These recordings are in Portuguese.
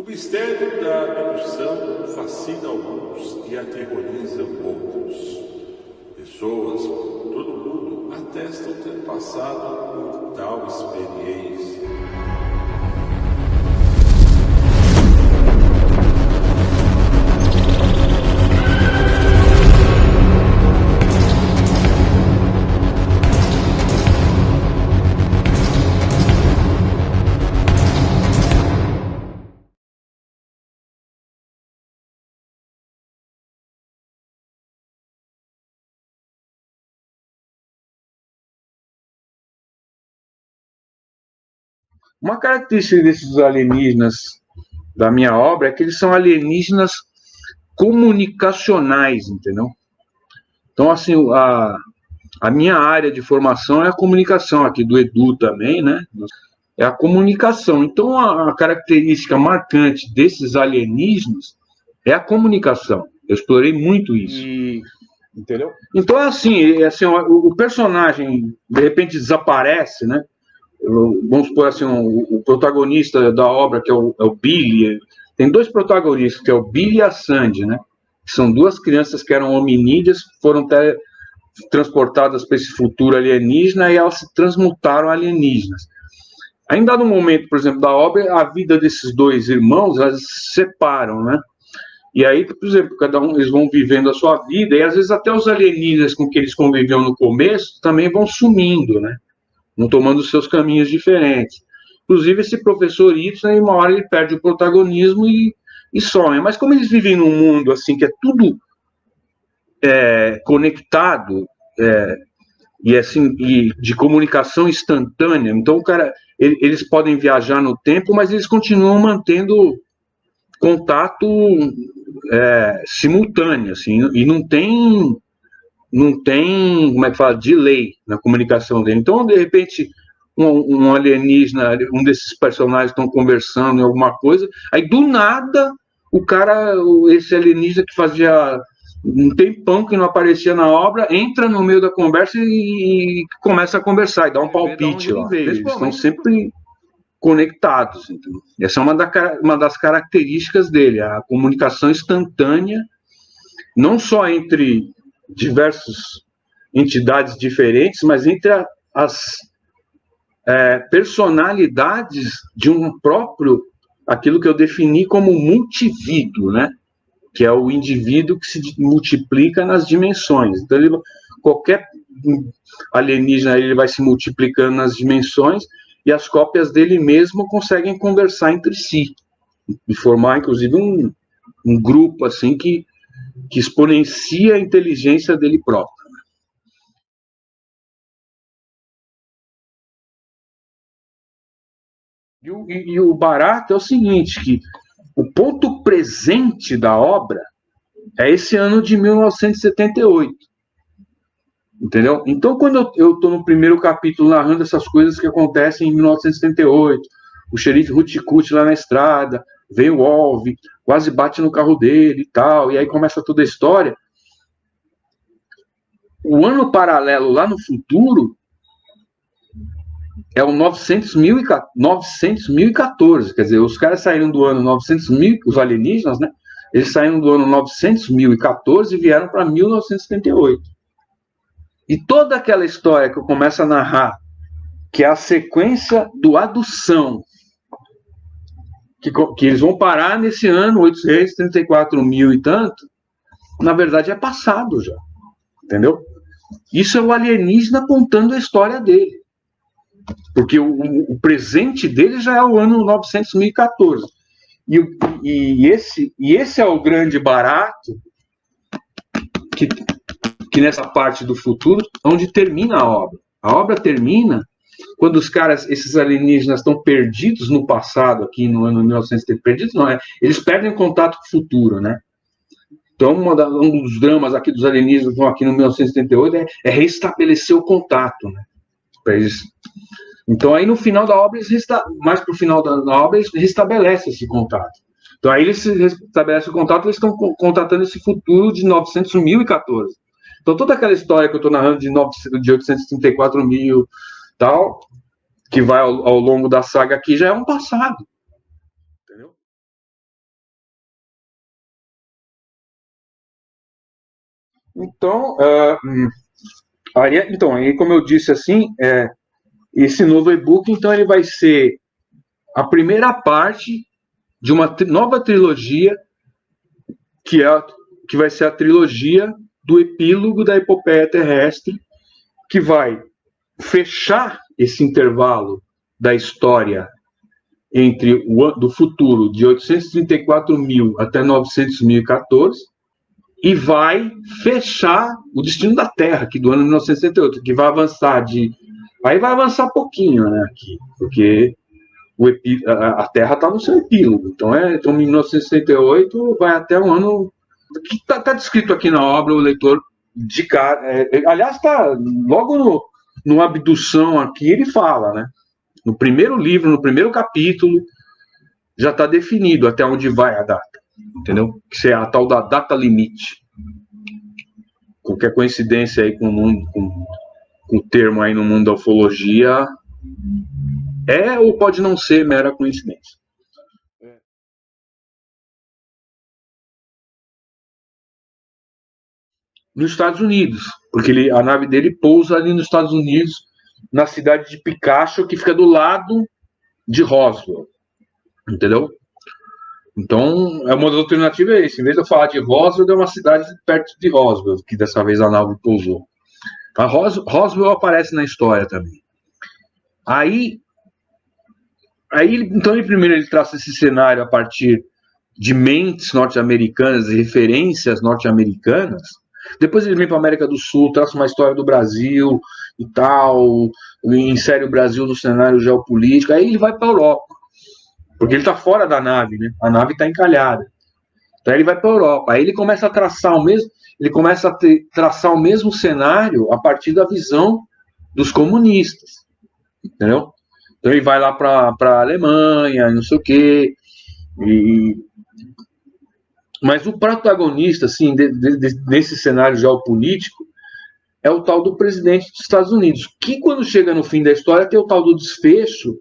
O mistério da abdução fascina alguns e aterroriza outros. Pessoas por todo o mundo atestam ter passado por tal experiência. Uma característica desses alienígenas da minha obra é que eles são alienígenas comunicacionais, entendeu? Então, assim, a minha área de formação é a comunicação, aqui do Edu também, né? É a comunicação. Então, a característica marcante desses alienígenas é a comunicação. Eu explorei muito isso. Entendeu? Então, assim o personagem, de repente, desaparece, né? Vamos supor assim, o protagonista da obra, que é o Billy, tem dois protagonistas, que é o Billy e a Sandy, né? Que são duas crianças que eram hominídeas, foram transportadas para esse futuro alienígena e elas se transmutaram alienígenas. Ainda no momento, por exemplo, da obra, a vida desses dois irmãos, elas se separam, né? E aí, por exemplo, cada um, eles vão vivendo a sua vida, e às vezes até os alienígenas com que eles conviviam no começo também vão sumindo, né? Vão tomando seus caminhos diferentes. Inclusive, esse professor Y, uma hora ele perde o protagonismo e some. Mas como eles vivem num mundo assim que é tudo conectado e assim e de comunicação instantânea, então o cara, eles podem viajar no tempo, mas eles continuam mantendo contato simultâneo, assim, e não tem, como é que fala, delay na comunicação dele. Então, de repente, um alienígena, um desses personagens estão conversando em alguma coisa, aí do nada, esse alienígena que fazia um tempão que não aparecia na obra, entra no meio da conversa e começa a conversar, e dá um palpite lá. Eles estão sempre conectados. Entendeu? Essa é uma das características dele, a comunicação instantânea, não só entre diversas entidades diferentes, mas entre as personalidades de um próprio, aquilo que eu defini como multivíduo, né? Que é o indivíduo que se multiplica nas dimensões. Então, qualquer alienígena ele vai se multiplicando nas dimensões e as cópias dele mesmo conseguem conversar entre si e formar, inclusive, um grupo assim que exponencia a inteligência dele próprio. E o barato é o seguinte, que o ponto presente da obra é esse ano de 1978. Entendeu? Então, quando eu estou no primeiro capítulo narrando essas coisas que acontecem em 1978, o xerife Hutchcult lá na estrada, vem o Olve, quase bate no carro dele e tal, e aí começa toda a história. O ano paralelo lá no futuro é o 900.014, quer dizer, os caras saíram do ano 900.000, os alienígenas, né? Eles saíram do ano 900.014 e vieram para 1978. E toda aquela história que eu começo a narrar, que é a sequência do adução, que eles vão parar nesse ano, 834 mil e tanto, na verdade é passado já, entendeu? Isso é o alienígena contando a história dele. Porque o presente dele já é o ano 900.014. E esse é o grande barato que nessa parte do futuro, onde termina a obra. A obra termina quando esses alienígenas estão perdidos no passado, aqui no ano 1970, perdidos não, eles perdem contato com o futuro, né? Então, um dos dramas aqui dos alienígenas que estão aqui no 1978 é restabelecer o contato, né? Para eles. Então, aí no final da obra, mais para o final da obra, eles restabelecem esse contato. Então, aí eles restabelecem o contato, eles estão contatando esse futuro de 900.014. Então, toda aquela história que eu estou narrando de 834 mil, tal, que vai ao longo da saga aqui, já é um passado. Então, aí, como eu disse assim, esse novo e-book, então, ele vai ser a primeira parte de uma nova trilogia, que vai ser a trilogia do epílogo da epopeia terrestre, que vai fechar esse intervalo da história entre do futuro de 834.000 até 900.014 e vai fechar o destino da Terra, aqui do ano 1968, que vai avançar aí vai avançar pouquinho, né, aqui, porque a Terra está no seu epílogo. Então 1968 vai até um ano que está descrito aqui na obra, o leitor de cara. Aliás, está logo no Abdução aqui, ele fala, né? No primeiro livro, no primeiro capítulo, já está definido até onde vai a data, entendeu? Que é a tal da data limite. Qualquer coincidência aí com o termo aí no mundo da ufologia ou pode não ser mera coincidência. Nos Estados Unidos, porque a nave dele pousa ali nos Estados Unidos, na cidade de Picacho, que fica do lado de Roswell, entendeu? Então, uma das alternativas é esse. Em vez de eu falar de Roswell, é uma cidade perto de Roswell, que dessa vez a nave pousou. A Roswell aparece na história também. Aí então, primeiro ele traça esse cenário a partir de mentes norte-americanas e referências norte-americanas. Depois ele vem para a América do Sul, traça uma história do Brasil e tal, insere o Brasil no cenário geopolítico. Aí ele vai para a Europa, porque ele está fora da nave, né? A nave está encalhada. Então ele vai para a Europa. Aí ele começa a traçar o mesmo cenário a partir da visão dos comunistas, entendeu? Então ele vai lá para a Alemanha, não sei o quê. Mas o protagonista, assim, nesse cenário geopolítico, é o tal do presidente dos Estados Unidos, que quando chega no fim da história tem o tal do desfecho,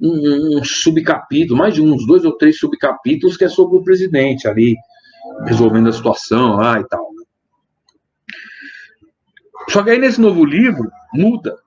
um subcapítulo, mais de uns 2 ou 3 subcapítulos, que é sobre o presidente ali, resolvendo a situação lá e tal. Só que aí nesse novo livro, muda.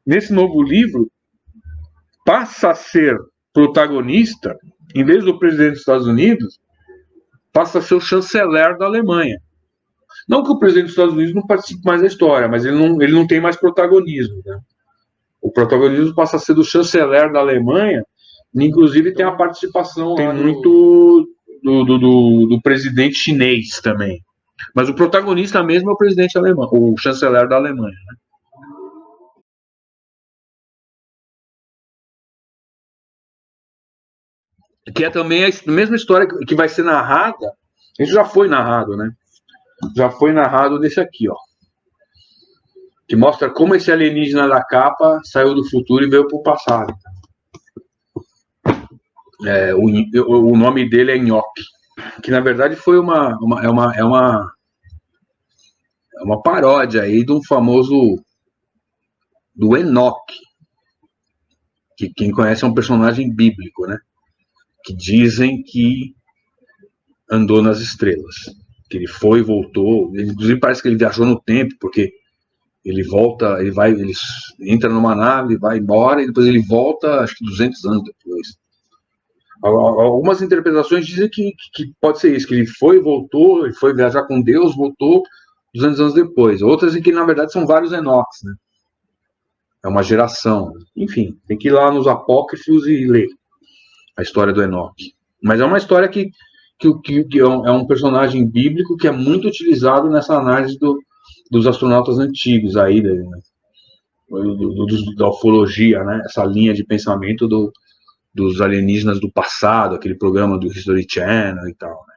Nesse novo livro, passa a ser protagonista, em vez do presidente dos Estados Unidos, passa a ser o chanceler da Alemanha. Não que o presidente dos Estados Unidos não participe mais da história, mas ele não tem mais protagonismo, né? O protagonismo passa a ser do chanceler da Alemanha, inclusive tem a participação, tem muito do presidente chinês também. Mas o protagonista mesmo é o presidente alemão, o chanceler da Alemanha, né? Que é também a mesma história que vai ser narrada. Isso já foi narrado, né? Já foi narrado nesse aqui, ó. Que mostra como esse alienígena da capa saiu do futuro e veio para o passado. O nome dele é Nhoque, que na verdade foi uma paródia aí do famoso do Enoque, que quem conhece é um personagem bíblico, né? Que dizem que andou nas estrelas, que ele foi e voltou, inclusive parece que ele viajou no tempo, porque ele volta, ele entra numa nave, vai embora e depois ele volta, acho que 200 anos depois. Algumas interpretações dizem que pode ser isso, que ele foi e voltou, ele foi viajar com Deus, voltou 200 anos depois. Outras dizem que na verdade são vários Enoques, né? É uma geração. Enfim, tem que ir lá nos apócrifos e ler a história do Enoque. Mas é uma história que é um personagem bíblico que é muito utilizado nessa análise dos astronautas antigos aí, né? Da ufologia, né? Essa linha de pensamento dos alienígenas do passado, aquele programa do History Channel e tal, né?